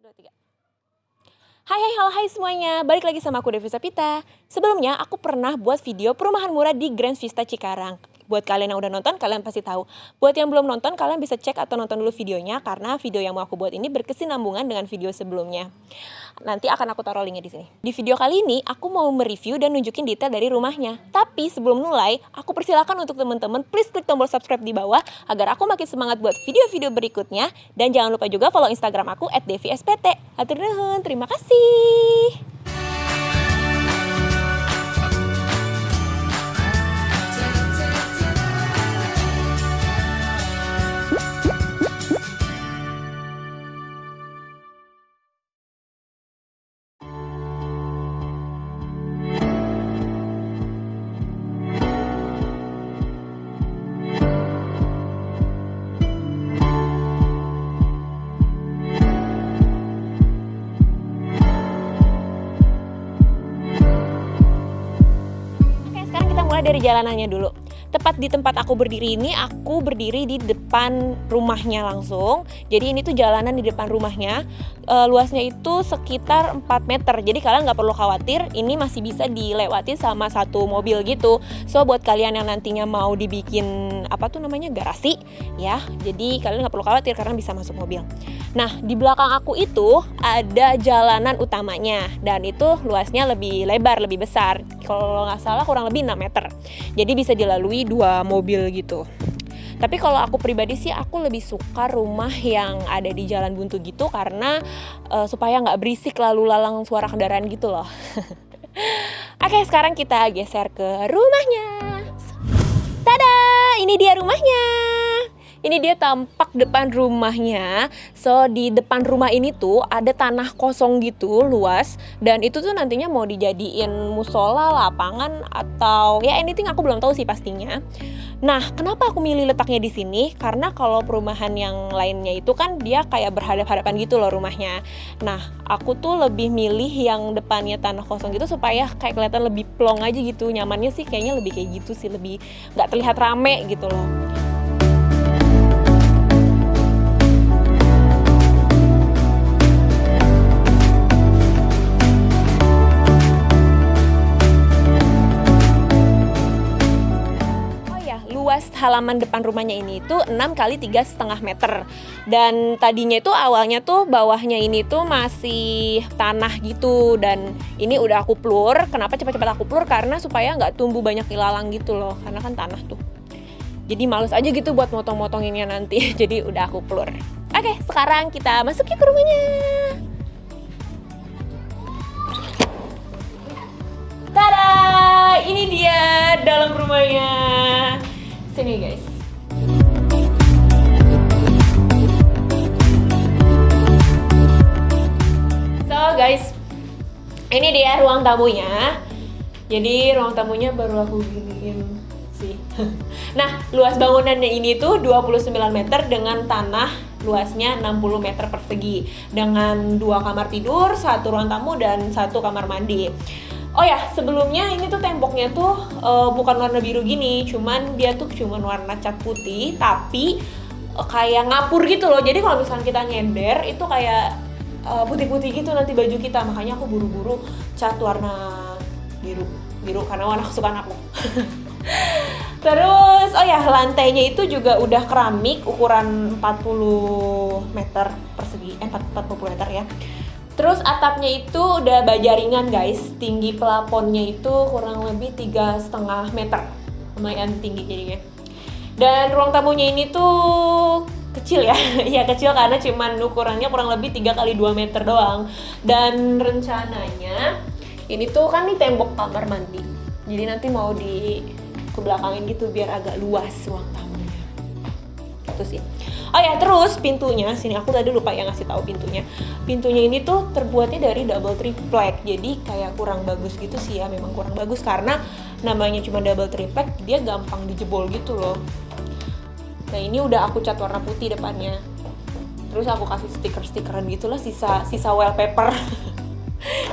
2, 3. Hai semuanya, balik lagi sama aku Devi Sapita. Sebelumnya aku pernah buat video perumahan murah di Grand Vista Cikarang. Buat kalian yang udah nonton, kalian pasti tahu. Buat yang belum nonton, kalian bisa cek atau nonton dulu videonya karena video yang mau aku buat ini berkesinambungan dengan video sebelumnya. Nanti akan aku taruh linknya di sini. Di video kali ini, aku mau mereview dan nunjukin detail dari rumahnya. Tapi sebelum mulai, aku persilakan untuk teman-teman please klik tombol subscribe di bawah agar aku makin semangat buat video-video berikutnya. Dan jangan lupa juga follow Instagram aku @devyspt. Hatur nuhun, terima kasih. Mulai dari jalanannya dulu. Tepat di tempat aku berdiri ini, aku berdiri di depan rumahnya langsung. Jadi ini tuh jalanan di depan rumahnya. Luasnya itu sekitar 4 meter. Jadi kalian nggak perlu khawatir, ini masih bisa dilewati sama satu mobil gitu. So buat kalian yang nantinya mau dibikin garasi ya. Jadi kalian nggak perlu khawatir karena bisa masuk mobil. Nah, di belakang aku itu ada jalanan utamanya dan itu luasnya lebih lebar, lebih besar. Kalau nggak salah kurang lebih 6 meter. Jadi bisa dilalui 2 mobil gitu. Tapi kalau aku pribadi sih aku lebih suka rumah yang ada di jalan buntu gitu karena supaya nggak berisik lalu lalang suara kendaraan gitu loh. Oke, sekarang kita geser ke rumahnya. Tada, ini dia rumahnya. Ini dia tampak depan rumahnya. So di depan rumah ini tuh ada tanah kosong gitu luas. Dan itu tuh nantinya mau dijadiin musola, lapangan atau ya anything, aku belum tahu sih pastinya. Nah, kenapa aku milih letaknya di sini? Karena kalau perumahan yang lainnya itu kan dia kayak berhadap-hadapan gitu loh rumahnya. Nah, aku tuh lebih milih yang depannya tanah kosong gitu supaya kayak kelihatan lebih plong aja gitu. Nyamannya sih kayaknya lebih kayak gitu sih, lebih nggak terlihat rame gitu loh. Luas halaman depan rumahnya ini tuh 6 kali 3,5 meter. Dan tadinya itu awalnya tuh bawahnya ini tuh masih tanah gitu. Dan ini udah aku plur. Kenapa cepat-cepat aku plur? Karena supaya nggak tumbuh banyak ilalang gitu loh. Karena kan tanah tuh. Jadi males aja gitu buat motong-motonginnya nanti. Jadi udah aku plur. Oke, sekarang kita masuk ke rumahnya. Tada! Ini dia dalam rumahnya. Sini guys. So guys, ini dia ruang tamunya. Jadi ruang tamunya baru aku giniin sih. Nah, luas bangunannya ini tuh 29 meter dengan tanah luasnya 60 meter persegi. Dengan 2 kamar tidur, 1 ruang tamu dan 1 kamar mandi. Oh ya, sebelumnya ini tuh temboknya tuh bukan warna biru gini, cuman dia tuh cuman warna cat putih, tapi kayak ngapur gitu loh. Jadi kalau misalnya kita nyender itu kayak putih-putih gitu nanti baju kita. Makanya aku buru-buru cat warna biru karena warna kesukaan aku. Terus, oh ya, lantainya itu juga udah keramik ukuran 40 meter persegi, 40 meter ya. Terus atapnya itu udah baja ringan guys. Tinggi plafonnya itu kurang lebih 3,5 meter. Lumayan tinggi jadinya. Dan ruang tamunya ini tuh kecil ya. Ya kecil karena cuman ukurannya kurang lebih 3 kali 2 meter doang. Dan rencananya ini tuh kan nih tembok kamar mandi. Jadi nanti mau di kebelakangin gitu biar agak luas ruang tamunya. Itu sih. Oh ya, terus pintunya, sini aku tadi lupa ya ngasih tahu pintunya. Pintunya ini tuh terbuatnya dari double triplek. Jadi kayak kurang bagus gitu sih ya, memang kurang bagus karena namanya cuma double triplek, dia gampang dijebol gitu loh. Nah, ini udah aku cat warna putih depannya. Terus aku kasih stiker-stikeran gitulah, sisa wallpaper.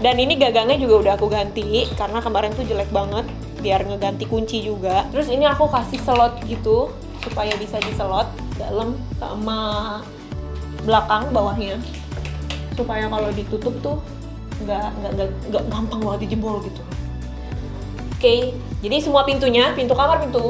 Dan ini gagangnya juga udah aku ganti karena kemarin tuh jelek banget, biar ngeganti kunci juga. Terus ini aku kasih slot gitu supaya bisa diselot dalam sama belakang bawahnya. supaya kalau ditutup tuh nggak gampang banget dijebol gitu. Oke, jadi semua pintunya, pintu kamar, pintu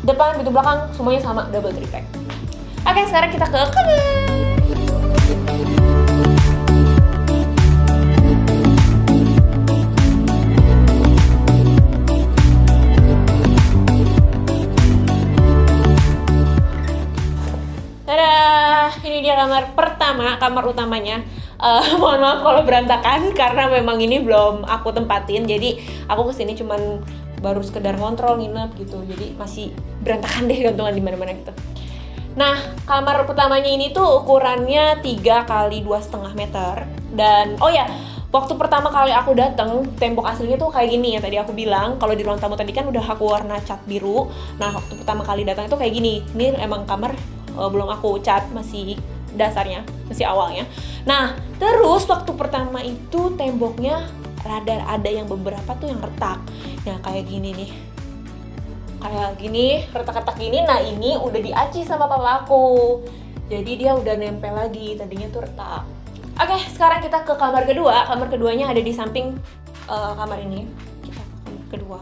depan, pintu belakang, semuanya sama, double triplek. Oke, sekarang kita ke kamar. Ini dia kamar pertama, kamar utamanya. Mohon maaf kalau berantakan karena memang ini belum aku tempatin. Jadi aku kesini cuman baru sekedar ngontrol, nginep gitu. Jadi masih berantakan deh, gantungan di mana-mana gitu. Nah, kamar pertamanya ini tuh ukurannya 3 kali 2,5 meter. Dan oh ya, waktu pertama kali aku dateng, tembok aslinya tuh kayak gini ya, tadi aku bilang. Kalau di ruang tamu tadi kan udah aku warna cat biru. Nah, waktu pertama kali datang itu kayak gini. Ini emang kamar belum aku cat, masih dasarnya, masih awalnya. Nah, terus waktu pertama itu temboknya rada ada yang beberapa tuh yang retak. Nah, kayak gini nih. Kayak gini, retak-retak gini. Nah, ini udah diaci sama papa aku. Jadi dia udah nempel lagi, tadinya tuh retak. Oke, sekarang kita ke kamar kedua. Kamar keduanya ada di samping kamar ini. Kita ke kamar kedua.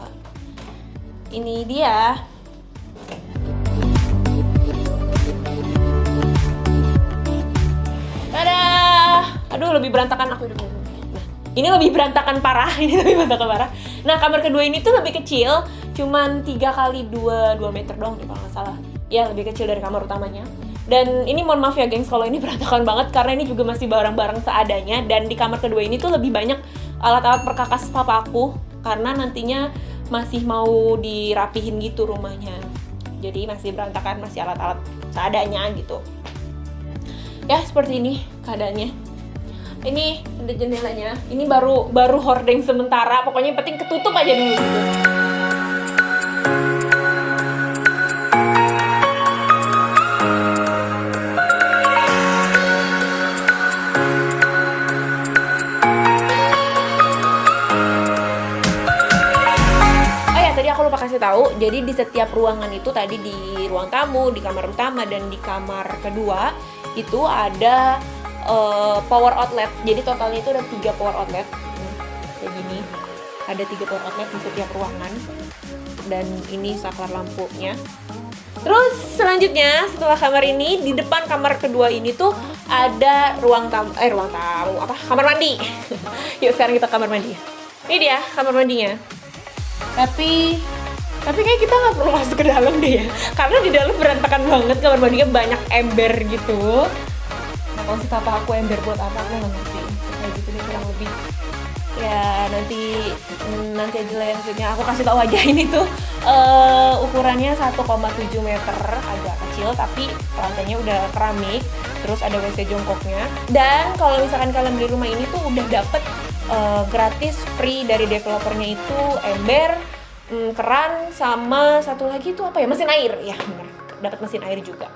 Ini dia. Aduh, lebih berantakan aku hidup. Nah, ini lebih berantakan parah, Nah, kamar kedua ini tuh lebih kecil, cuman 3 kali 2 meter dong kalau nggak salah. Ya, lebih kecil dari kamar utamanya. Dan ini mohon maaf ya gengs kalau ini berantakan banget karena ini juga masih barang-barang seadanya. Dan di kamar kedua ini tuh lebih banyak alat-alat perkakas papa aku karena nantinya masih mau dirapihin gitu rumahnya. Jadi masih berantakan, masih alat-alat seadanya gitu. Ya, seperti ini keadaannya. Ini ada jendelanya. Ini baru hordeng sementara. Pokoknya yang penting ketutup aja dulu gitu. Oh ya, tadi aku lupa kasih tahu. Jadi di setiap ruangan itu tadi di ruang tamu, di kamar utama dan di kamar kedua itu ada power outlet. Jadi totalnya itu ada 3 power outlet. Kayak gini. Ada 3 power outlet di setiap ruangan. Dan ini saklar lampunya. Terus selanjutnya setelah kamar ini, di depan kamar kedua ini tuh ada ruang tamu, kamar mandi. Yuk sekarang kita kamar mandi. Ini dia kamar mandinya. Tapi kayak kita nggak perlu masuk ke dalam deh ya. Karena di dalam berantakan banget, kamar mandinya banyak ember gitu. Kalau si papa aku ember buat apa aku nggak ngerti. Kayak gitu deh kurang lebih. Ya nanti aja lah ya, maksudnya aku kasih tahu aja ini tuh ukurannya 1,7 meter, agak kecil tapi lantainya udah keramik, terus ada WC jongkoknya. Dan kalau misalkan kalian beli rumah ini tuh udah dapet gratis free dari developernya itu ember, keran, sama satu lagi tuh apa ya, mesin air ya, bener, dapat mesin air juga.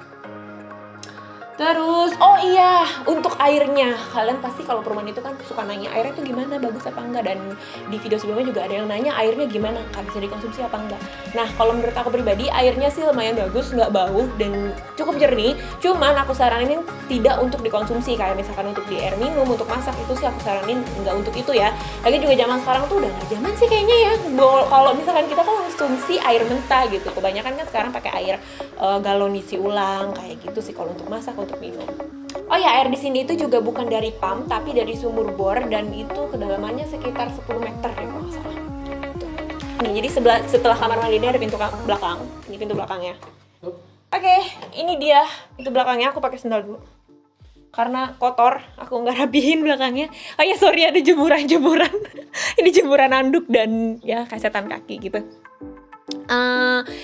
Terus, oh iya, untuk airnya, kalian pasti kalau perumahan itu kan suka nanya airnya tuh gimana, bagus apa enggak. Dan di video sebelumnya juga ada yang nanya airnya gimana, kan bisa dikonsumsi apa enggak. Nah, kalau menurut aku pribadi, airnya sih lumayan bagus, nggak bau dan cukup jernih. Cuman aku saranin tidak untuk dikonsumsi, kayak misalkan untuk di air minum, untuk masak itu sih aku saranin nggak untuk itu ya. Lagi juga zaman sekarang tuh udah nggak zaman sih kayaknya ya. Kalau misalkan kita konsumsi air mentah gitu, kebanyakan kan sekarang pakai air galon isi ulang kayak gitu sih kalau untuk masak, untuk minum. Oh ya, air di sini itu juga bukan dari pump tapi dari sumur bor, dan itu kedalamannya sekitar 10 meter ya kalau nggak salah. Nih, jadi setelah kamar mandi ini ada pintu belakang. Ini pintu belakangnya. Oke, ini dia pintu belakangnya. Aku pakai sendal dulu karena kotor, aku nggak rapihin belakangnya. Oh ya, sorry ada jemuran ini jemuran anduk dan ya kasetan kaki gitu.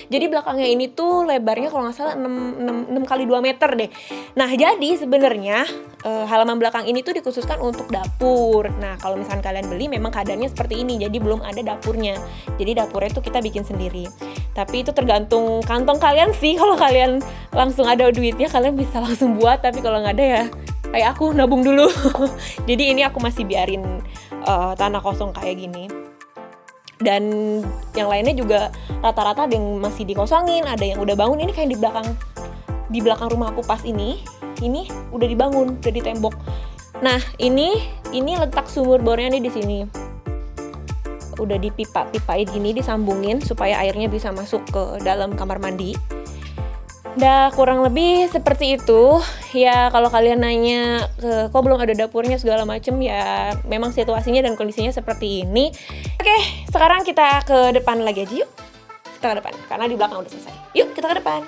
Jadi belakangnya ini tuh lebarnya kalau nggak salah 6 kali 2 meter deh. Nah, jadi sebenarnya halaman belakang ini tuh dikhususkan untuk dapur. Nah, kalau misalkan kalian beli memang keadaannya seperti ini, jadi belum ada dapurnya. Jadi dapurnya tuh kita bikin sendiri. Tapi itu tergantung kantong kalian sih. Kalau kalian langsung ada duitnya, kalian bisa langsung buat. Tapi kalau nggak ada ya kayak aku nabung dulu. Jadi ini aku masih biarin tanah kosong kayak gini. Dan yang lainnya juga rata-rata ada yang masih dikosongin, ada yang udah bangun. Ini kayak di belakang rumah aku pas ini udah dibangun, udah ditembok. Nah, ini letak sumur bornya nih di sini. Udah dipipa-pipain gini, disambungin supaya airnya bisa masuk ke dalam kamar mandi. Udah kurang lebih seperti itu. Ya kalau kalian nanya kok belum ada dapurnya segala macem, ya memang situasinya dan kondisinya seperti ini. Oke, sekarang kita ke depan lagi aja yuk. Kita ke depan, karena di belakang udah selesai. Yuk kita ke depan.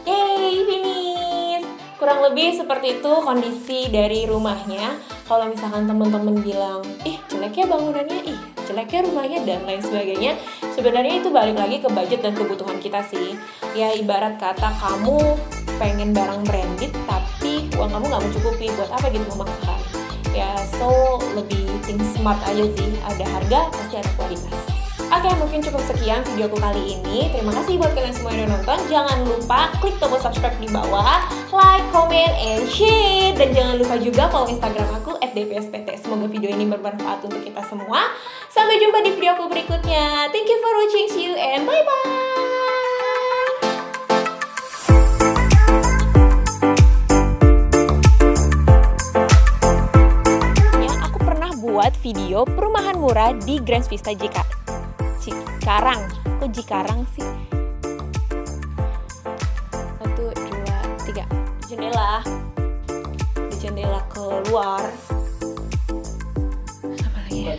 Yeay, finish! Kurang lebih seperti itu kondisi dari rumahnya. Kalau misalkan teman-teman bilang, ih jelek ya bangunannya, ih jelek ya rumahnya, dan lain sebagainya, sebenarnya itu balik lagi ke budget dan kebutuhan kita sih. Ya ibarat kata kamu pengen barang branded tapi uang kamu nggak mencukupi, buat apa gitu memaksakan. Ya so lebih think smart aja sih, ada harga pasti ada kualitas. Oke, mungkin cukup sekian videoku kali ini. Terima kasih buat kalian semua yang udah nonton. Jangan lupa klik tombol subscribe di bawah, like, comment, and share. Dan jangan lupa juga follow Instagram aku @dpspt. Semoga video ini bermanfaat untuk kita semua. Sampai jumpa di videoku berikutnya. Thank you for watching, see you, and bye-bye. Aku pernah buat video perumahan murah di Grand Vista Cikarang. Kok Cikarang sih? 1, 2, 3. Jendela. Di jendela keluar. Apa lagi ya?